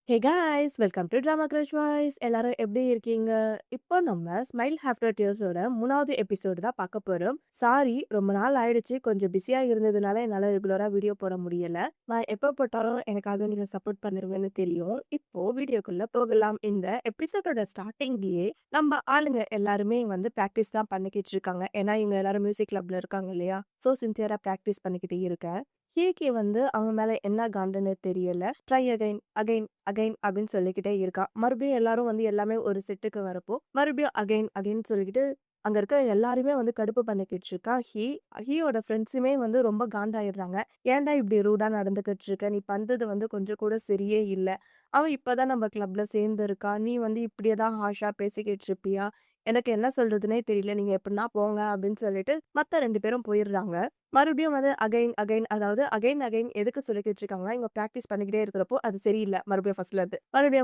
Hey guys! Welcome to drama crush voice. எல்லாரும் எப்படி இருக்கீங்க? இப்போ நம்ம ஸ்மைல் ஆஃப்டர் டியர்ஸோட 3வது எபிசோடு தான் பார்க்க போறோம். சாரி ரொம்ப நாள் ஆயிடுச்சு. கொஞ்சம் பிஸியா இருந்ததுனால என்னால ரெகுலரா வீடியோ போட முடியல. நான் எப்போ போட்டாலும் எனக்காக நீங்க சப்போர்ட் பண்ணுவீங்கன்னு தெரியும். இப்போ வீடியோக்குள்ள போகலாம். இந்த எபிசோடோட ஸ்டார்ட்டிங்லயே நம்ம ஆளுங்க எல்லாருமே வந்து பிராக்டிஸ் தான் பண்ணிக்கிட்டு இருக்காங்க. ஏன்னா இவங்க எல்லாரும் மியூசிக் கிளப்ல இருக்காங்க இல்லையா? ஸோ சின்சியரா பிராக்டிஸ் பண்ணிக்கிட்டே இருக்கேன். ஹீக்கு வந்து அவன் மேல என்ன காண்டுன்னு தெரியல. ட்ரை அகைன், அகைன், அகைன் அப்படின்னு சொல்லிக்கிட்டே இருக்கா. மறுபடியும் எல்லாரும் வந்து எல்லாமே ஒரு செட்டுக்கு வரப்போ, மறுபடியும் அகைன், அகைன் சொல்லிக்கிட்டு அங்க இருக்கிற எல்லாரையுமே வந்து கடுப்பு பண்ணிக்கிட்டு இருக்கா. ஹீயோட ஃப்ரெண்ட்ஸுமே வந்து ரொம்ப காண்டாயிடுறாங்க. ஏன்டா இப்படி ரூடா நடந்துக்கிட்டு இருக்க? நீ பண்றது வந்து கொஞ்சம் கூட சரியே இல்ல. அவன் இப்பதான் நம்ம கிளப்ல சேர்ந்திருக்கா. நீ வந்து இப்படியே தான் ஹார்ஷா பேசிக்கிட்டு இருப்பியா? எனக்கு என்ன சொல்றதுன்னே தெரியல. நீங்க எப்படின்னா போங்க அப்படின்னு சொல்லிட்டு மத்த 2 பேரும் போயிடுறாங்க. மறுபடியும் வந்து அகைன், அகைன் அதாவது அகைன், அகைன் எதுக்கு சொல்லிக்கிட்டு இருக்காங்கன்னா, இவங்க பிராக்டிஸ் பண்ணிக்கிட்டே இருக்கிறப்போ, அது சரியில்ல. மறுபடியும்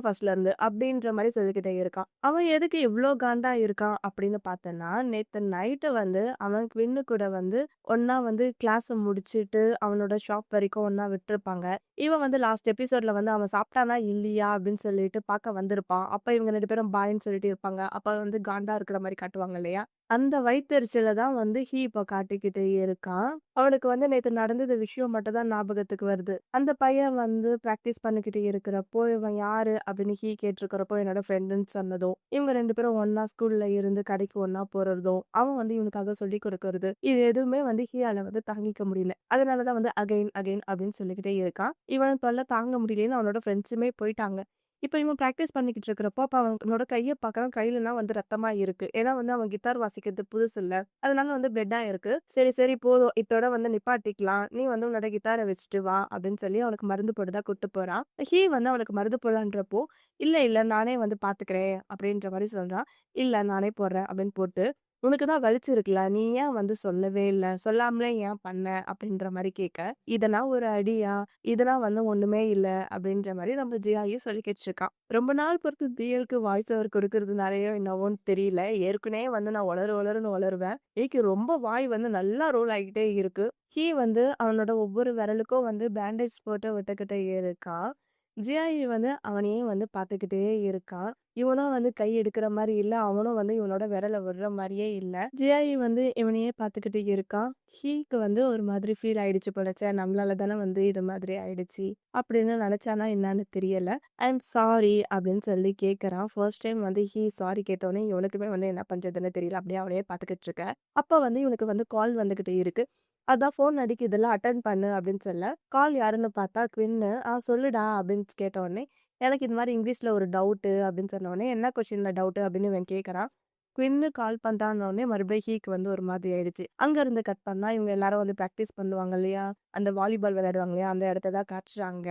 ஃபர்ஸ்ட்ல இருந்து அப்படின்ற மாரி சொல்லிக்கிட்டே இருக்கான். அவன் எதுக்கு இவ்ளோ காண்டா இருக்கான் அப்படின்னு பார்த்தேன்னா, நேத்து நைட்டு வந்து அவன் குவின்னு கூட வந்து ஒண்ணா வந்து கிளாஸ முடிச்சுட்டு, அவனோட ஷாப் வரைக்கும் ஒண்ணா விட்டுருப்பாங்க. இவன் வந்து லாஸ்ட் எபிசோட்ல வந்து அவன் சாப்பிட்டானா இல்லையா அப்படின்னு சொல்லிட்டு பார்க்க வந்திருப்பான். அப்ப இவங்க 2 பேரும் பாய்ன்னு சொல்லிட்டு இருப்பாங்க. அப்ப வந்து காண்டா இருக்கிற மாரி காட்டுவாங்க இல்லையா? அந்த வயித்தெரிச்சல தான் வந்து இப்ப காட்டிக்கிட்டு இருக்கான். அவனுக்கு வந்து நேத்து நடந்தது விஷயம் மட்டும் தான் ஞாபகத்துக்கு வருது. அந்த பையன் வந்து பிராக்டிஸ் பண்ணிக்கிட்டு இருக்கிறப்போ, இவன் யாரு அப்படின்னு கேட்டிருக்கிறப்போ, என்னோட ஃப்ரெண்டுன்னு சொன்னதும், இவங்க 2 பேரும் ஒண்ணா ஸ்கூல்ல இருந்து கடைக்கு ஒண்ணா போறதும், அவன் வந்து இவனுக்காக சொல்லிக் கொடுக்கறது, இது எதுவுமே வந்து ஹீயால வந்து தாங்கிக்க முடியல. அதனால தான் வந்து அகைன், அகைன் அப்படின்னு சொல்லிக்கிட்டே இருக்கான். இவன் தொல்ல தாங்க முடியலன்னு அவனோட ஃப்ரெண்ட்ஸுமே போயிட்டாங்க. இப்ப இவன் பிராக்டிஸ் பண்ணிக்கிட்டு இருக்கிறப்போ, அப்ப அவனோட கைய பார்க்குறான். கையிலலாம் வந்து ரத்தமா இருக்கு. ஏன்னா வந்து அவன் கிட்டார் வாசிக்கிறது புதுசு இல்ல. அதனால வந்து பிளட்டா இருக்கு. சரி, சரி போதும். இத்தோட வந்து நிப்பாட்டிக்கலாம். நீ வந்து உன்னோட கிட்டார வச்சுட்டு வா அப்படின்னு சொல்லி அவனுக்கு மருந்து போட தான் கூட்டு போறான். வந்து அவனுக்கு மருந்து போடலான்றப்போ, இல்ல, இல்ல நானே வந்து பார்த்துக்கிறேன் அப்படின்ற மாரி சொல்றான். இல்ல நானே போடுறேன் அப்படின்னு போட்டு, உனக்கு தான் வலிச்சிருக்குல்ல. நீ ஏன் வந்து சொல்லவே இல்ல? சொல்லாமலே ஏன் பண்ண? அப்படின்ற மாரி கேட்க, இதெல்லாம் ஒரு அடியா? இதெல்லாம் வந்து ஒண்ணுமே இல்ல அப்படின்ற மாரி நம்ம ஜியாயி சொல்லிக்கிட்டு இருக்கான். ரொம்ப நாள் பொறுத்து தியலுக்கு வாய்ஸ் ஓவர் கொடுக்கறதுனாலயோ என்னவோன்னு தெரியல. ஏற்கனவே வந்து நான் ஒளறு ஒளறுன்னு ஒளருவேன். ஏக்கு ரொம்ப வாய் வந்து நல்லா ரோல் ஆகிட்டே இருக்கு. வந்து அவனோட ஒவ்வொரு விரலுக்கும் வந்து பேண்டேஜ் போட்டு விட்டுக்கிட்டே இருக்கான். ஜியாயி வந்து அவனையே வந்து பார்த்துக்கிட்டே இருக்கான். இவனும் வந்து கை எடுக்கிற மாரி இல்ல. அவனும் வந்து இவனோட விரல விடுற மாரியே இல்ல. ஜியாயி வந்து இவனையே பார்த்துக்கிட்டு இருக்கான். ஹீக்கு வந்து ஒரு மாதிரி ஃபீல் ஆயிடுச்சு போல. ச்சே! நம்மளால தானே வந்து இது மாதிரி ஆயிடுச்சு. அப்படின்னு நினைச்சானா என்னான்னு தெரியல. ஐ அம் சாரி அப்படின்னு சொல்லி கேட்கறான். ஃபர்ஸ்ட் டைம் வந்து சாரி கேட்டோனே இவனுக்குமே வந்து என்ன பண்றதுன்னு தெரியல. அப்படியே அவனையே பார்த்துக்கிட்டு இருக்க. அப்ப வந்து இவனுக்கு வந்து கால் வந்துகிட்டு இருக்கு. அதான் ஃபோன் அடிக்குதுல்ல அட்டெண்ட் பண்ணு அப்படின்னு சொல்ல, கால் யாருன்னு பார்த்தா குவின்னு. சொல்லுடா அப்படின்னு கேட்ட உடனே, எனக்கு இது மாரி இங்கிலீஷ்ல ஒரு டவுட்டு அப்படின்னு சொன்ன உடனே, என்ன கொஸ்டின்ல டவுட்டு அப்படின்னு இவன் கேட்கறான். குவின்னு கால் பண்றான்ன உடனே மறுபடியும் வந்து ஒரு மாதிரி ஆயிடுச்சு. அங்க இருந்து கட் பண்ணா இவங்க எல்லாரும் வந்து பிராக்டிஸ் பண்ணுவாங்க இல்லையா? அந்த வாலிபால் விளையாடுவாங்க இல்லையா? அந்த இடத்த தான் காட்டுறாங்க.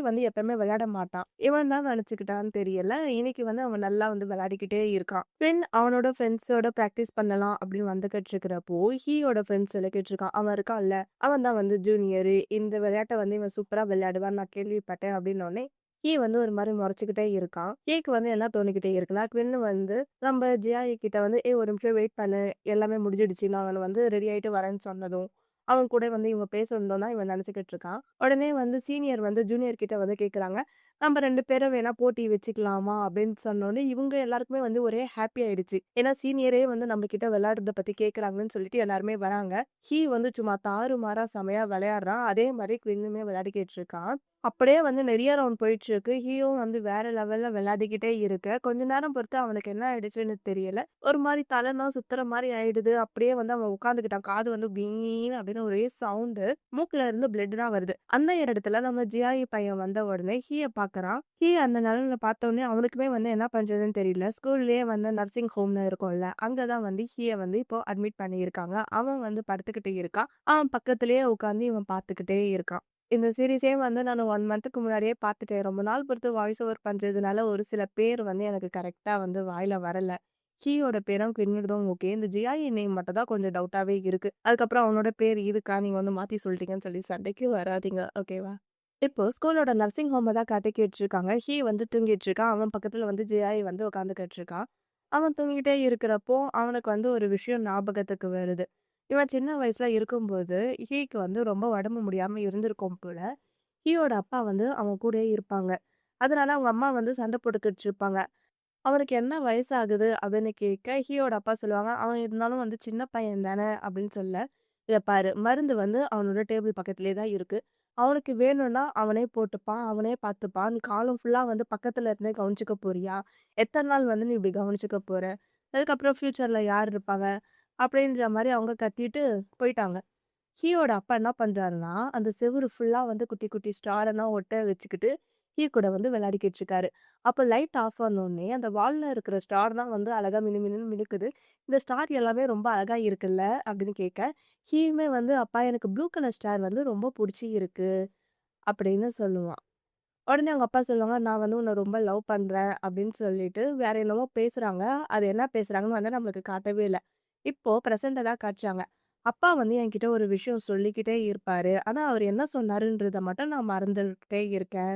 வந்து எப்பவுமே விளையாட மாட்டான். இவன் தான் நினைச்சுக்கிட்டான்னு தெரியல. இன்னைக்கு வந்து அவன் நல்லா வந்து விளையாடிக்கிட்டே இருக்கான். அவனோட ஃப்ரெண்ட்ஸோட பிராக்டிஸ் பண்ணலாம் அப்படின்னு வந்துகிட்டு இருக்கிறப்போ, ஹீயோட ஃப்ரெண்ட்ஸ் சொல்லிக்கிட்டு இருக்கான். அவன் இருக்கான்ல, அவன் தான் வந்து ஜூனியரு. இந்த விளையாட்ட வந்து இவன் சூப்பரா விளையாடுவான்னு நான் கேள்விப்பட்டேன் அப்படின்னோடனே, வந்து ஒரு மாரி முறைச்சுக்கிட்டே இருக்கான். ஹீக்கு வந்து என்ன தோணிக்கிட்டே இருக்குன்னா, குவின் வந்து நம்ம ஜியாயி கிட்ட வந்து, "ஏய் ஒரு நிமிஷம் வெயிட் பண்ணு. எல்லாமே முடிஞ்சிடுச்சு. நான் வந்து ரெடி ஆயிட்டு வரேன்னு" சொன்னதும், அவன் கூட வந்து இவங்க பேசணும் தான் இவன் நினைச்சுக்கிட்டு இருக்கான். உடனே வந்து சீனியர் வந்து ஜூனியர் கிட்ட வந்து கேட்குறாங்க. "நம்ம 2 பேரும் வேணா போட்டி வச்சுக்கலாமா?" அப்படின்னு சொன்னோனே, இவங்க எல்லாருக்குமே வந்து ஒரே ஹாப்பி ஆயிடுச்சு. ஏன்னா சீனியரே வந்து நம்ம கிட்ட விளையாடுறத பத்தி கேட்குறாங்கன்னு சொல்லிட்டு எல்லாருமே வராங்க. வந்து சும்மா தாறுமாறா செமையா விளையாடுறான். அதே மாரி குவின்னுமே விளையாடிக்கிட்டு இருக்கான். அப்படியே வந்து நெறைய ரவுண்ட் போயிட்டுருக்கு. வந்து வேற லெவல்ல விளையாடிக்கிட்டே இருக்க. கொஞ்ச நேரம் பொறுத்து அவனுக்கு என்ன ஆயிடுச்சுன்னு தெரியல. ஒரு மாரி தலைலாம் சுத்துற மாரி ஆயிடுது. அப்படியே வந்து அவன் உட்காந்துக்கிட்டான். காது வந்து வீன்னு அப்படின்னு ஒரே சவுண்டு. மூக்குல இருந்து பிளட்லாம் வருது. அந்த இடத்துல நம்ம ஜியாயி பையன் வந்த உடனே பார்க்குறான். அந்த நிலைமையில பார்த்தோனே அவனுக்குமே வந்து என்ன பண்றதுன்னு தெரியல. ஸ்கூல்லயே வந்து நர்சிங் ஹோம்னு இருக்கும்ல. அங்க தான் வந்து வந்து இப்போ அட்மிட் பண்ணியிருக்காங்க. அவன் வந்து படுத்துக்கிட்டு இருக்கான். அவன் பக்கத்திலேயே உட்காந்து இவன் பார்த்துக்கிட்டே இருக்கான். இந்த சீரிஸே வந்து நான் 1 மந்த்துக்கு முன்னாடியே பார்த்துட்டேன். ரொம்ப நாள் பொறுத்து வாய்ஸ் ஓவர் பண்றதுனால ஒரு சில பேர் வந்து எனக்கு கரெக்ட்டா வந்து வாயில வரல. கீயோட பேரும் குவின்னதும் ஓகே. இந்த ஜியாயி நேம் மட்டும் தான் கொஞ்சம் டவுட்டாவே இருக்கு. அதுக்கப்புறம் அவனோட பேர் இதுக்கா நீங்க வந்து மாத்தி சொல்லிட்டீங்கன்னு சொல்லி சண்டைக்கு வராதீங்க. ஓகேவா? இப்போ ஸ்கூலோட நர்சிங் ஹோம தான் காட்டிக்கிட்டு இருக்காங்க. வந்து தூங்கிட்டு இருக்கான். அவன் பக்கத்துல வந்து ஜியாயி வந்து உட்காந்துக்கிட்டு இருக்கான். அவன் தூங்கிட்டே இருக்கிறப்போ, அவனுக்கு வந்து ஒரு விஷயம் ஞாபகத்துக்கு வருது. இவன் சின்ன வயசுல இருக்கும்போது, வந்து ரொம்ப உடம்பு முடியாம இருந்திருக்கும் போல. ஹீயோட அப்பா வந்து அவன் கூடயே இருப்பாங்க. அதனால அவங்க அம்மா வந்து சண்டை போட்டுக்கிட்டு இருப்பாங்க. அவனுக்கு என்ன வயசாகுது அப்படின்னு கேட்க, ஹீயோட அப்பா சொல்லுவாங்க, "அவன் இருந்தாலும் வந்து சின்ன பையன் தானே" அப்படின்னு சொல்ல, "இத பாரு மருந்து வந்து அவனோட டேபிள் பக்கத்திலேயே தான் இருக்கு. அவனுக்கு வேணும்னா அவனே போட்டுப்பான், அவனே பார்த்துப்பான். நீ காலம் ஃபுல்லா வந்து பக்கத்துல இருந்தே கவனிச்சுக்க போறியா? எத்தன நாள் வந்து நீ இப்படி கவனிச்சுக்க போற? அதுக்கப்புறம் ஃபியூச்சர்ல யார் இருப்பாங்க?" அப்படின்ற மாரி அவங்க கத்திட்டு போயிட்டாங்க. ஹீயோட அப்பா என்ன பண்றாருன்னா, அந்த செவுரு ஃபுல்லா வந்து குட்டி, குட்டி ஸ்டார் எல்லாம் ஒட்ட வச்சுக்கிட்டு, ஹீ கூட வந்து விளையாடிக்கிட்டு இருக்காரு. அப்ப லைட் ஆஃப் ஆனோனே, அந்த வால்ல இருக்கிற ஸ்டார்லாம் வந்து அழகா மினுமினுன்னு மினுக்குது. "இந்த ஸ்டார் எல்லாமே ரொம்ப அழகா இருக்குல்ல?" அப்படின்னு கேட்க, ஹீயுமே வந்து, "அப்பா எனக்கு ப்ளூ கலர் ஸ்டார் வந்து ரொம்ப புடிச்சு இருக்கு." அப்படின்னு சொல்லுவான். உடனே அவங்க அப்பா சொல்லுவாங்க, "நான் வந்து உன்ன ரொம்ப லவ் பண்றேன்." அப்படின்னு சொல்லிட்டு வேற என்னமோ பேசுறாங்க. அது என்ன பேசுறாங்கன்னு வந்து நம்மளுக்கு காட்டவே இல்ல. இப்போ பிரசன்ட்ட தான் காட்டுறாங்க. அப்பா வந்து என்கிட்ட ஒரு விஷயம் சொல்லிக்கிட்டே இருப்பாரு. ஆனா, அவரு என்ன சொன்னாருன்றத மட்டும் நான் மறந்துகிட்டே இருக்கேன்.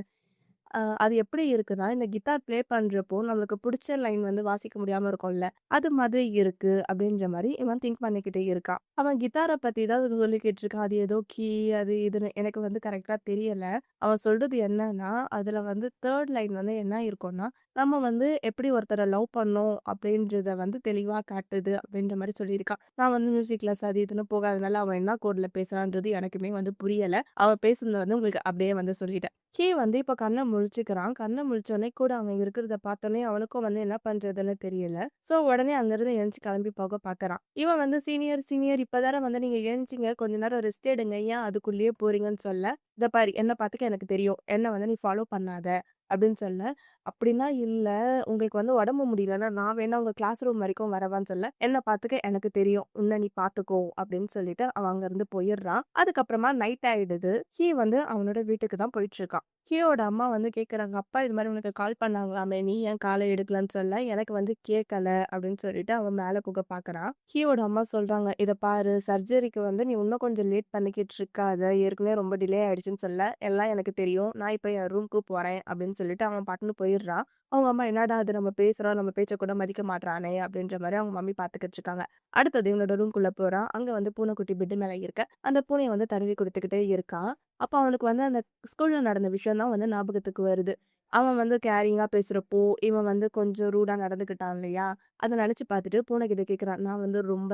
அது எப்படி இருக்குன்னா, இந்த கிட்டார் ப்ளே பண்றப்போ நம்மளுக்கு புடிச்ச லைன் வந்து வாசிக்க முடியாம இருக்கும்ல. அது மாதிரி இருக்கு அப்படின்ற மாரி இவன் திங்க் பண்ணிக்கிட்டே இருக்கான். அவன் கிட்டார பத்தி தான் சொல்லிக்கிட்டு இருக்கான். அது ஏதோ கீ அது இதுன்னு எனக்கு வந்து கரெக்ட்டா தெரியல. அவன் சொல்றது என்னன்னா, அதுல வந்து 3 லைன் வந்து என்ன இருக்கும்னா, நம்ம வந்து எப்படி ஒருத்தர லவ் பண்ணோம் அப்படின்றத வந்து தெளிவா காட்டுது அப்படின்ற மாரி சொல்லியிருக்கான். நான் வந்து மியூசிக் கிளாஸ் அது இதுன்னு போகாதனால அவன் என்ன கோட்ல பேசுறான்றது எனக்குமே வந்து புரியல. அவன் பேசுனத வந்து உங்களுக்கு அப்படியே வந்து சொல்லிட்டேன். கீ வந்து இப்ப கண்ண முழிச்சுக்கிறான். கண்ண முழிச்சோனே கூட அவன் இருக்கிறத பார்த்தோனே அவனுக்கும் வந்து என்ன பண்றதுன்னு தெரியல. சோ உடனே அங்கிருந்து எந்திச்சு கிளம்பி போக பார்க்கறான். இவன் வந்து சீனியர், சீனியர் இப்பதானே வந்து நீங்க எழுந்திச்சீங்க. கொஞ்ச நேரம் ரெஸ்ட் எடுங்க. ஏன் அதுக்குள்ளேயே போறீங்கன்னு சொல்ல, "இத பாரு என்ன பார்த்துக்க எனக்கு தெரியும். என்ன வந்து நீ ஃபாலோ பண்ணாத." அப்படின்னு சொல்ல, "அப்படின்னா இல்ல. உங்களுக்கு வந்து உடம்பு முடியலன்னா நான் வேணா உங்க கிளாஸ் ரூம் வரைக்கும் வரவான்னு" சொல்ல, "என்ன பார்த்துக்க எனக்கு தெரியும். உன்ன நீ பார்த்துக்கோ." அப்படின்னு சொல்லிட்டு அவன் அங்கிருந்து போயிடுறான். அதுக்கப்புறமா நைட் ஆயிடுது. ஹீ வந்து அவனோட வீட்டுக்கு தான் போயிட்டு இருக்கான். ஹீயோட அம்மா வந்து கேட்குறாங்க, "அப்பா இது மாரி உனக்கு கால் பண்ணாங்களாமே, நீ ஏன் கால எடுக்கலன்னு?" சொல்ல, "எனக்கு வந்து கேட்கல." அப்படின்னு சொல்லிட்டு அவன் மேல போக பார்க்குறான். ஹீயோட அம்மா சொல்றாங்க, "இத பாரு சர்ஜரிக்கு வந்து நீ இன்னும் கொஞ்சம் லேட் பண்ணிக்கிட்டு இருக்காத. ஏற்கனவே ரொம்ப டிலே ஆயிடுச்சுன்னு" சொல்ல, "எல்லாம் எனக்கு தெரியும். நான் இப்ப என் ரூம்க்கு போறேன்." அப்படின்னு சொல்லிட்டு அவன் பாட்டுன்னு போயிடுறான். அவங்க அம்மா, "என்னடா இது நம்ம பேசுறோம், நம்ம பேச்ச கூட மதிக்க மாட்றானே." அப்படின்ற மாரி அவங்க மம்மி பார்த்துக்கிட்டு இருக்காங்க. அடுத்தது இவனோட ரூம்குள்ள போறான். அங்க வந்து பூனைக்குட்டி பெட் மேல இருக்க. அந்த பூனைய வந்து தடவி குடுத்துக்கிட்டே இருக்கான். அப்ப அவனுக்கு வந்து அந்த ஸ்கூல்ல நடந்த விஷயம் தான் வந்து ஞாபகத்துக்கு வருது. அவன் வந்து கேரிங்கா பேசுறப்போ, இவன் வந்து கொஞ்சம் ரூடா நடந்துக்கிட்டான் இல்லையா? அத நெனச்சு பார்த்துட்டு பூனைகிட்ட கேட்குறான். "நான் வந்து ரொம்ப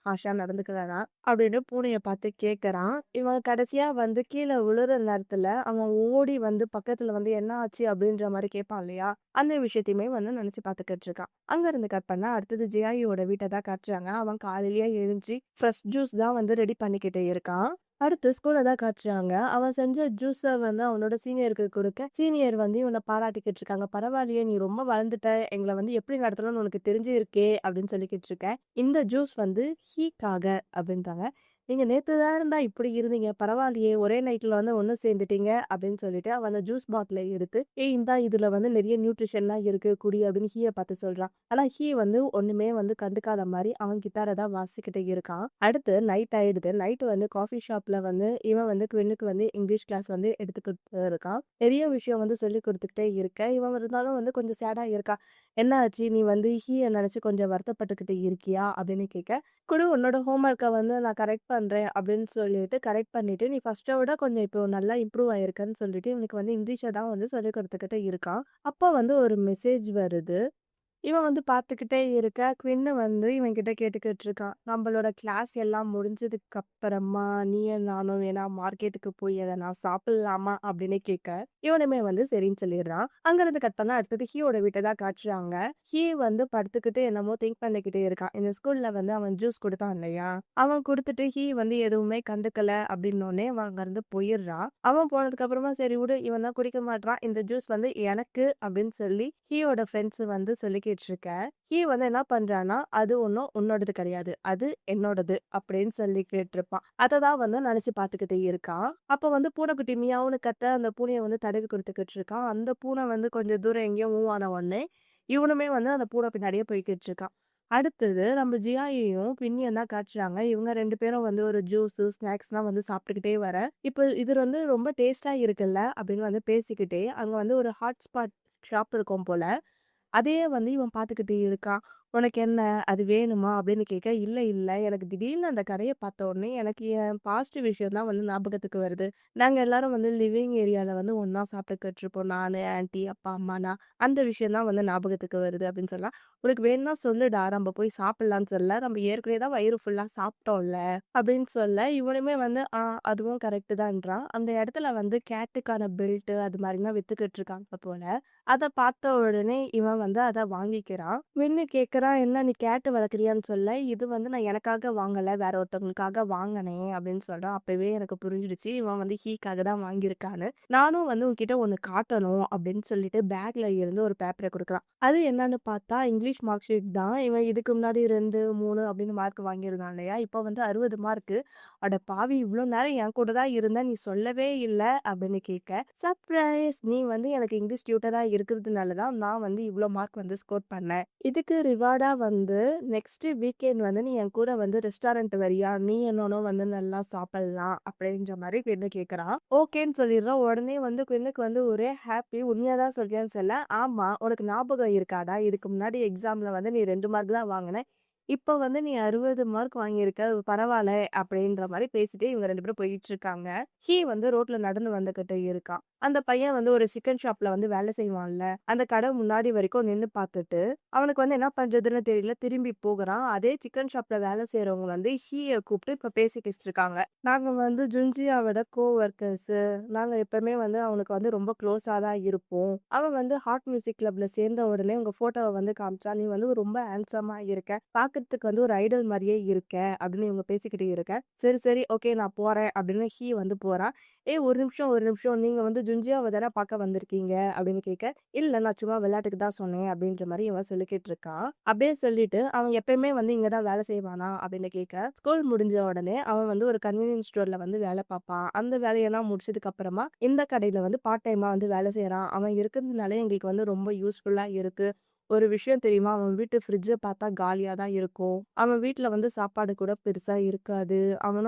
ஹார்ஷா நடந்துக்கிறேனா?" அப்படின்னு பூனைய பார்த்து கேட்கறான். இவன் கடைசியா வந்து கீழ விழுற நேரத்துல, அவன் ஓடி வந்து பக்கத்துல வந்து "என்ன ஆச்சு?" அப்படின்ற மாரி கேட்பான் இல்லையா? அந்த விஷயத்தையுமே வந்து நெனச்சு பார்த்துக்கிட்டு இருக்கான். அங்க இருந்து கட் பண்ணா அடுத்தது ஜியாயியோட வீட்ட தான் காட்டுறாங்க. அவன் காலையிலேயே எழுந்துச்சு ஃப்ரெஷ் ஜூஸ் தான் வந்து ரெடி பண்ணிக்கிட்டு இருக்கான். அடுத்து ஸ்கூல்ல தான் காட்டுறாங்க. அவன் செஞ்ச ஜூஸ வந்து அவனோட சீனியருக்கு குடுக்க, சீனியர் வந்து இவன பாராட்டிக்கிட்டு இருக்காங்க. "பரவாயில்லையே! நீ ரொம்ப வளர்ந்துட்ட. எங்கள வந்து எப்படி நடத்தணும்னு உனக்கு தெரிஞ்சிருக்கே!" அப்படின்னு சொல்லிக்கிட்டு இருக்க. "இந்த ஜூஸ் வந்து ஹீக்காக" அப்படின்றாங்க. "நீங்க நேத்து தானடா இப்படி இருந்தீங்க. பரவாயில்லையே! ஒரே நைட்ல வந்து ஒண்ணு சேர்ந்துட்டீங்க." அப்படின்னு சொல்லிட்டு அவன் அந்த ஜூஸ் பாட்டில எடுத்து, "ஏய் இந்தா இதுல வந்து நெறைய நியூட்ரிஷன்லாம் இருக்கு. குடி." அப்படின்னு ஹீய பார்த்து சொல்றான். ஆனா ஹீ வந்து ஒண்ணுமே வந்து கண்டுக்காத மாரி அவன் கிட்டார தான் வாசிச்சுக்கிட்டு இருக்கான். அடுத்து நைட் ஆயிடுது. நைட் வந்து காஃபி ஷாப்ல வந்து இவன் வந்து குவின்னுக்கு வந்து இங்கிலீஷ் கிளாஸ் வந்து எடுத்துக்கிட்டு இருக்கான். நெறைய விஷயம் வந்து சொல்லிக் குடுத்துக்கிட்டே இருக்க. இவன் இருந்தாலும் வந்து கொஞ்சம் சேடா இருக்கான். "என்ன ஆச்சு? நீ வந்து ஹீய நெனச்சு கொஞ்சம் வருத்தப்பட்டுக்கிட்டு இருக்கியா?" அப்படின்னு கேட்க, "குடு உன்னோட ஹோம் ஒர்க்க வந்து நான் கரெக்ட் பண்றேன்." அப்படின்னு சொல்லிட்டு கரெக்ட் பண்ணிட்டு, "நீ ஃபர்ஸ்ட்ட விட கொஞ்சம் இப்போ நல்லா இம்ப்ரூவ் ஆயிருக்கன்னு" சொல்லிட்டு இவனுக்கு வந்து இங்கிலீஷ தான் வந்து சொல்லிக் குடுத்துக்கிட்டு இருக்கான். அப்போ வந்து ஒரு மெசேஜ் வருது. இவன் வந்து பார்த்துக்கிட்டே இருக்க, குவின்னு வந்து இவன்கிட்ட கேட்டுக்கிட்டு இருக்கான். "நம்மளோட கிளாஸ் எல்லாம் முடிஞ்சதுக்கு அப்புறமா நீயும் நானும் வேணா மார்க்கெட்டுக்கு போய் எதனா சாப்பிடலாமா?" அப்படின்னு கேட்க, இவனுமே வந்து சரின்னு சொல்லிடுறான். அங்கிருந்து கட் பண்ணா அடுத்தது ஹீயோட வீட்ட தான் காட்டுறாங்க. ஹீ வந்து படுத்துக்கிட்டு என்னமோ திங்க் பண்ணிக்கிட்டே இருக்கான். இந்த ஸ்கூல்ல வந்து அவன் ஜூஸ் குடுத்தான் இல்லையா? அவன் குடுத்துட்டு ஹீ வந்து எதுவுமே கண்டுக்கல அப்படின்னோனே அவன் அங்கிருந்து போயிடுறான். அவன் போனதுக்கு அப்புறமா சரி விடு இவன் தான் குடிக்க மாட்றான். இந்த ஜூஸ் வந்து எனக்கு அப்படின்னு சொல்லி ஹீயோட ஃப்ரெண்ட்ஸ் வந்து சொல்லிக்கிட்டு இருக்க. ஹீ வந்து என்ன பண்றான்னா, அது ஒண்ணும் உன்னோடது கிடையாது. அது என்னோடது அப்படின்னு சொல்லிக்கிட்டு இருப்பான். அத தான் வந்து நினைச்சு பார்த்துக்கிட்டு இருக்கான். அப்ப வந்து பூனைக்குட்டி மியாவ்னு கத்த அந்த பூனைய வந்து தடவி குடுத்துக்கிட்டு இருக்கான். அந்த பூனை வந்து கொஞ்சம் தூரம் எங்கேயோ மூவ் ஆன உடனே, இவனுமே வந்து அந்த பூனை பின்னாடியே போய்க்கிட்டு இருக்கான். அடுத்தது நம்ம ஜியாயையும் பின்னியும் தான் காட்டுறாங்க. இவங்க 2 பேரும் வந்து ஒரு ஜூஸு, ஸ்நாக்ஸ்லாம் வந்து சாப்பிட்டுக்கிட்டே வர, இப்ப இது வந்து ரொம்ப டேஸ்ட்டா இருக்குல்ல அப்படின்னு வந்து பேசிக்கிட்டே, அங்க வந்து ஒரு ஹாட் ஸ்பாட் ஷாப் இருக்கும் போல. அதையே வந்து இவன் பார்த்துக்கிட்டு இருக்கான். "உனக்கு என்ன? அது வேணுமா?" அப்படின்னு கேட்க, "இல்ல, இல்ல. எனக்கு திடீர்னு அந்த கடைய பார்த்த உடனே எனக்கு என் பாஸ்ட் விஷயம் தான் வந்து ஞாபகத்துக்கு வருது. நாங்க எல்லாரும் வந்து லிவிங் ஏரியால வந்து ஒண்ணா சாப்பிட்டுக்கிட்டு இருப்போம். நானு, ஆன்டி, அப்பா, அம்மா, நான். அந்த விஷயம் தான் வந்து ஞாபகத்துக்கு வருது." அப்படின்னு சொல்லலாம். "உனக்கு வேணும்னா சொல்லுடா. நம்ம போய் சாப்பிடலாம்னு சொல்ல. நம்ம ஏற்கனவே தான் வயிறு ஃபுல்லா சாப்பிட்டோம்ல." அப்படின்னு சொல்ல, இவனுமே வந்து, அதுவும் கரெக்ட்டு தான்றான். அந்த இடத்துல வந்து கேட்டுக்கான பெல்ட் அது மாரிலாம் வித்துக்கிட்டு இருக்காங்க போல. அத பார்த்த உடனே இவன் வந்து அத வாங்கிக்கிறான். வின்னு கேட்குறான், "என்ன நீ கேட் வளர்க்குறியான்னு?" சொல்ல, "இது வந்து நான் எனக்காக வாங்கல. வேற ஒருத்தவங்களுக்காக வாங்குனேன்." அப்படின்னு சொல்றான். அப்பவே எனக்கு புரிஞ்சிடுச்சு, இவன் வந்து ஹீக்காக தான் வாங்கியிருக்கான்னு. "நானும் வந்து உன்கிட்ட ஒண்ணு காட்டணும்." அப்படின்னு சொல்லிட்டு பேக்ல இருந்து ஒரு பேப்பர குடுக்குறான். அது என்னன்னு பார்த்தா, இங்கிலீஷ் மார்க் ஷீட் தான். இவன் இதுக்கு முன்னாடி 2, 3 அப்படின்னு மார்க் வாங்கியிருக்கான் இல்லையா? இப்போ வந்து 60 மார்க்கு. "அட பாவி! இவ்ளோ நேரம் என் கூட தான் இருந்த. நீ சொல்லவே இல்ல." அப்படின்னு கேட்க, "சர்ப்ரைஸ்! நீ வந்து எனக்கு இங்கிலீஷ் டியூட்டரா இருக்கிறதுனால தான் நான் வந்து இவ்ளோ மார்க் வந்து ஸ்கோர் பண்ணேன். இதுக்கு ரிவார்டா வந்து நெக்ஸ்ட் வீக்கெண்ட் வந்து நீ என் கூட வந்து ரெஸ்டாரண்ட் வரியா? நீயும் நானும் வந்து நல்லா சாப்பிடலாம்." அப்படின்ற மாரி குயின்னு கேட்குறான். ஓகேன்னு சொல்லிடுறான். உடனே வந்து குயின்னுக்கு வந்து ஒரே ஹாப்பி. "உண்மையா தான் சொல்றியான்னு?" சொல்ல, "ஆமா. உனக்கு ஞாபகம் இருக்காடா? இதுக்கு முன்னாடி எக்ஸாம்ல வந்து நீ 2 மார்க் தான் வாங்குன. இப்ப வந்து நீ 60 மார்க் வாங்கியிருக்க. அது பரவால்ல." அப்படின்ற மாரி பேசிட்டே இவங்க 2 பேரும் போயிட்டுருக்காங்க. ஹி வந்து ரோட்ல நடந்து வந்துகிட்டு இருக்கான். அந்த பையன் வந்து ஒரு சிக்கன் ஷாப்ல வந்து வேலை செய்வான்ல. அந்த கடை முன்னாடி வரைக்கும் நின்னு பார்த்துட்டு, அவனுக்கு வந்து என்ன பண்றதுன்னு தெரியல. திரும்பி போகுறான். அதே சிக்கன் ஷாப்ல வேலை செய்றவங்க வந்து ஹீய கூப்பிட்டு இப்ப பேசிக்கிட்டு இருக்காங்க. "நாங்க வந்து ஜுன்ஜியாவோட வொர்க்கர்ஸு. நாங்க எப்பவுமே வந்து அவனுக்கு வந்து ரொம்ப க்ளோஸா தான் இருப்போம். அவன் வந்து ஹாட் மியூசிக் கிளப்ல சேர்ந்த உடனே உங்க ஃபோட்டோவ வந்து காமிச்சான். நீ வந்து ரொம்ப ஹேண்ட்ஸமா இருக்க. பார்க்கறதுக்கு வந்து ஒரு ஐடல் மாரியே இருக்க." அப்படின்னு இவங்க பேசிக்கிட்டு இருக்க. "சரி, சரி. ஓகே நான் போறேன்." அப்படின்னு ஹி வந்து போறான். "ஏய் ஒரு நிமிஷம், ஒரு நிமிஷம். நீங்க வந்து ஜுன்ஜியாவ தானே பார்க்க வந்திருக்கீங்க?" அப்படின்னு கேட்க, "இல்ல நான் சும்மா விளையாட்டுக்கு தான் சொன்னேன்." அப்படின்ற மாரி இவன் சொல்லிக்கிட்டு இருக்கான். அப்படியே சொல்லிட்டு, "அவன் எப்பயுமே வந்து இங்க தான் வேலை செய்வானா?" அப்படின்னு கேட்க, ஸ்கூல் முடிஞ்ச உடனே அவன் வந்து ஒரு கன்வீனியன்ஸ் ஸ்டோர்ல வந்து வேலை பார்ப்பான். அந்த வேலையெல்லாம் முடிச்சதுக்கு அப்புறமா இந்த கடையில வந்து பார்ட் டைமா வந்து வேலை செய்றான். அவன் இருக்கிறதுனால எங்களுக்கு வந்து ரொம்ப யூஸ்ஃபுல்லா இருக்கு. ஒரு விஷயம் தெரியுமா? அவன் வீட்டு ஃப்ரிட்ஜ பார்த்தா காலியா தான் இருக்கும். அவன் வீட்ல வந்து சாப்பாடு கூட பெருசா இருக்காது. அவன்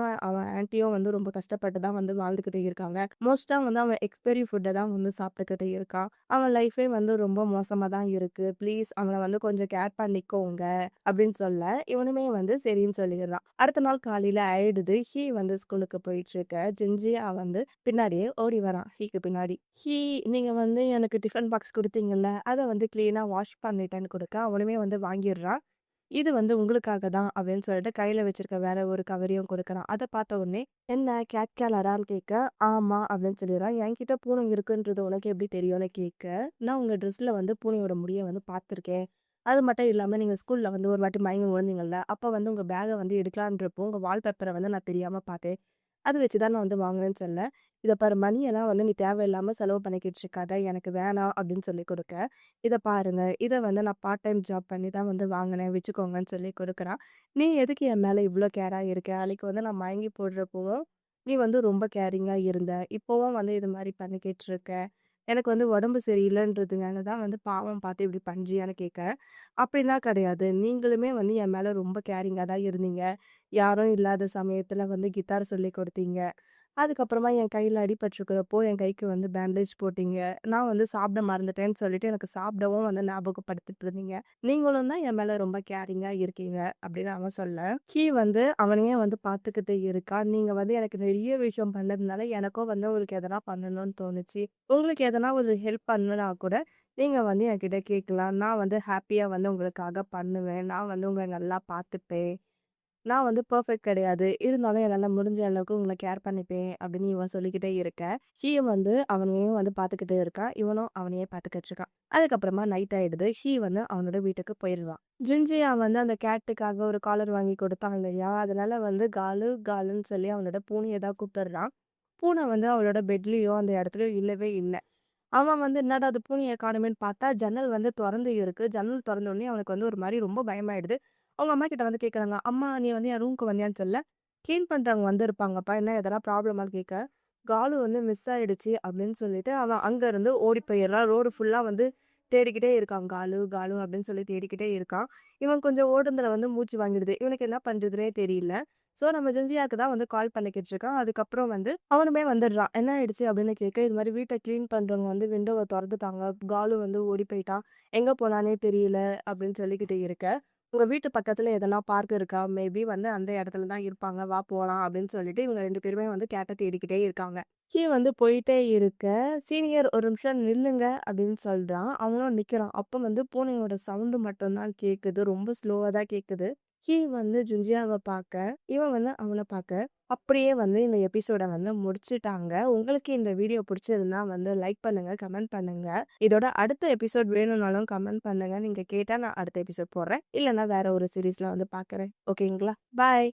ஆன்டியும் வந்து ரொம்ப கஷ்டப்பட்டு தான் வந்து வாழ்ந்துகிட்டு இருக்காங்க. மோஸ்ட்டா வந்து அவன் எக்ஸ்பைரி ஃபுட்ட தான் வந்து சாப்பிட்டுக்கிட்டு இருக்கான். அவன் லைஃபே வந்து ரொம்ப மோசமா தான் இருக்கு. ப்ளீஸ் அவன வந்து கொஞ்சம் கேர் பண்ணிக்கோங்க." அப்படின்னு சொல்ல, இவனுமே வந்து சரின்னு சொல்லிடுறான். அடுத்த நாள் காலையில ஆயிடுது. ஹி வந்து ஸ்கூலுக்கு போயிட்டுருக்க. ஜின்ஜியா வந்து பின்னாடியே ஓடி வரான் ஹீக்கு பின்னாடி. "ஹி நீங்க வந்து எனக்கு டிஃபன் பாக்ஸ் குடுத்தீங்கல்ல, அத வந்து கிளீனா வாஷ் பண்ணிட்டேன்னு" குடுக்க, அவனுமே வந்து வாங்கிடுறான். "இது வந்து உங்களுக்காக தான்." அப்படின்னு சொல்லிட்டு கையில வச்சிருக்க வேற ஒரு கவரையும் குடுக்குறான். அத பார்த்த உடனே, "என்ன கேட் கேலரான்னு?" கேட்க, "ஆமா." அப்படின்னு சொல்லிடுறான். "என்கிட்ட பூனை இருக்குன்றது உனக்கு எப்படி தெரியும்னு?" கேட்க, "நான் உங்க ட்ரெஸ்ல வந்து பூனையோட முடிய வந்து பார்த்துருக்கேன். அது மட்டும் இல்லாம நீங்க ஸ்கூல்ல வந்து ஒரு வாட்டி மயங்கி விழுந்தீங்கல்ல, அப்ப வந்து உங்க பேக்க வந்து எடுக்கலான்றப்போ, உங்க வால்பேப்பர வந்து நான் தெரியாம பார்த்தேன். அத வச்சு தான் நான் வந்து வாங்குனேன்னு" சொல்ல, "இத பாரு மணியெல்லாம் வந்து நீ தேவையில்லாம செலவு பண்ணிக்கிட்டு இருக்காத. எனக்கு வேணாம்." அப்படின்னு சொல்லிக் குடுக்க, "இத பாருங்க. இத வந்து நான் பார்ட் டைம் ஜாப் பண்ணி தான் வந்து வாங்குனேன். வச்சுக்கோங்கன்னு" சொல்லி குடுக்குறான். "நீ எதுக்கு என் மேல இவ்ளோ கேரா இருக்க? அன்னைக்கு வந்து நான் மயங்கி போடுறப்பவும், நீ வந்து ரொம்ப கேரிங்கா இருந்த. இப்பவும் வந்து இது மாரி பண்ணிக்கிட்டு இருக்க. எனக்கு வந்து உடம்பு சரியில்லன்றதுனால தான் வந்து பாவம் பார்த்து இப்படி பண்றியான்னு?" கேட்க, "அப்படிலாம் கிடையாது. நீங்களுமே வந்து என் மேல ரொம்ப கேரிங்கா தான் இருந்தீங்க. யாரும் இல்லாத சமயத்துல வந்து கிட்டார் சொல்லிக் குடுத்தீங்க. அதுக்கப்புறமா என் கையில அடிபட்டுருக்கிறப்போ, என் கைக்கு வந்து பேண்டேஜ் போட்டீங்க. நான் வந்து சாப்பிட மறந்துட்டேன்னு சொல்லிட்டு, எனக்கு சாப்பிடவும் வந்து ஞாபகப்படுத்திட்டு இருந்தீங்க. நீங்களும் தான் என் மேல ரொம்ப கேரிங்கா இருக்கீங்க." அப்படின்னு அவன் சொல்ல, ஹி வந்து அவனையே வந்து பார்த்துக்கிட்டு இருக்கான். "நீங்க வந்து எனக்கு நெறைய விஷயம் பண்ணதுனால, எனக்கும் வந்து உங்களுக்கு எதனா பண்ணணும்னு தோணுச்சு. உங்களுக்கு எதனா ஒரு ஹெல்ப் பண்ணணும்னா கூட, நீங்க வந்து என்கிட்ட கேட்கலாம். நான் வந்து ஹேப்பியா வந்து உங்களுக்காக பண்ணுவேன். நான் வந்து உங்கள நல்லா பார்த்துப்பேன். நான் வந்து பெர்ஃபெக்ட் கிடையாது. இருந்தாலும் என்னால முடிஞ்ச அளவுக்கு உங்கள கேர் பண்ணிப்பேன்." அப்படின்னு இவன் சொல்லிக்கிட்டே இருக்க, ஷீயும் வந்து அவனையும் வந்து பார்த்துக்கிட்டு இருக்கான். இவனும் அவனையே பார்த்துக்கிட்டு இருக்கான். அதுக்கப்புறமா நைட் ஆயிடுது. ஷீ வந்து அவனோட வீட்டுக்கு போயிருவான். ஜின்ஜியா வந்து அந்த கேட்டுக்காக ஒரு காலர் வாங்கி கொடுத்தான் இல்லையா? அதனால வந்து காலு காலுன்னு சொல்லி அவனோட பூனைய தான் கூப்பிடுறான். பூனை வந்து அவளோட பெட்லயோ அந்த இடத்துலயோ இல்லவே இல்ல. அவன் வந்து என்னடா அது பூனைய காணோமேன்னு பார்த்தா, ஜன்னல் வந்து தொறந்து இருக்கு. ஜன்னல் தொறந்த உடனே அவனுக்கு வந்து ஒரு மாரி ரொம்ப பயமாயிடுது. அவங்க அம்மா கிட்ட வந்து கேட்குறாங்க, "அம்மா நீ வந்து என் ரூமுக்கு வந்தியான்னு?" சொல்ல, "கிளீன் பண்றவங்க வந்திருப்பாங்கப்பா. என்ன எதனா ப்ராப்ளமான்னு?" கேட்க, "காலு வந்து மிஸ் ஆயிடுச்சு." அப்படின்னு சொல்லிட்டு அவன் அங்க இருந்து ஓடி போயிடுறான். ரோடு ஃபுல்லா வந்து தேடிக்கிட்டே இருக்கான். காலு, காலு அப்படின்னு சொல்லி தேடிக்கிட்டே இருக்கான். இவன் கொஞ்சம் ஓடுனதுல வந்து மூச்சு வாங்கிடுது. இவனுக்கு என்ன பண்றதுன்னே தெரியல. ஸோ நம்ம ஜிஞ்சியாக்கு தான் வந்து கால் பண்ணிக்கிட்டு இருக்கான். அதுக்கப்புறம் வந்து அவனுமே வந்துடுறான். "என்ன ஆயிடுச்சு?" அப்படின்னு கேட்க, "இது மாரி வீட்ட கிளீன் பண்றவங்க வந்து விண்டோவ தொறந்துட்டாங்க. காலு வந்து ஓடி போயிட்டான். எங்க போனான்னே தெரியல." அப்படின்னு சொல்லிக்கிட்டு இருக்க, உங்க வீட்டு பக்கத்துல எதனா பார்க் இருக்கா? மேபி வந்து அந்த இடத்துல தான் இருப்பாங்க. வா போலாம் அப்படின்னு சொல்லிட்டு இவங்க 2 பேருமே வந்து கேட்ட தேடிக்கிட்டே இருக்காங்க. வந்து போயிட்டே இருக்க, சீனியர் ஒரு நிமிஷம் நில்லுங்க அப்படின்னு சொல்றான். அவனும் நிக்கிறான். அப்ப வந்து பூனையோட சவுண்ட் மட்டும் தான் கேக்குது. ரொம்ப ஸ்லோவா தான் கேக்குது. வந்து ஜுஞ்சியாவ பாக்க, இவன் வந்து அவன பாக்க, அப்படியே வந்து இந்த எபிசோட வந்து முடிச்சுட்டாங்க. உங்களுக்கு இந்த வீடியோ பிடிச்சிருந்தா வந்து லைக் பண்ணுங்க, கமெண்ட் பண்ணுங்க. இதோட அடுத்த எபிசோட் வேணும்னாலும் கமெண்ட் பண்ணுங்க. நீங்க கேட்டா நான் அடுத்த எபிசோட் போடுறேன். இல்லன்னா வேற ஒரு சீரிஸ்ல வந்து பாக்குறேன். ஓகேங்களா? பாய்.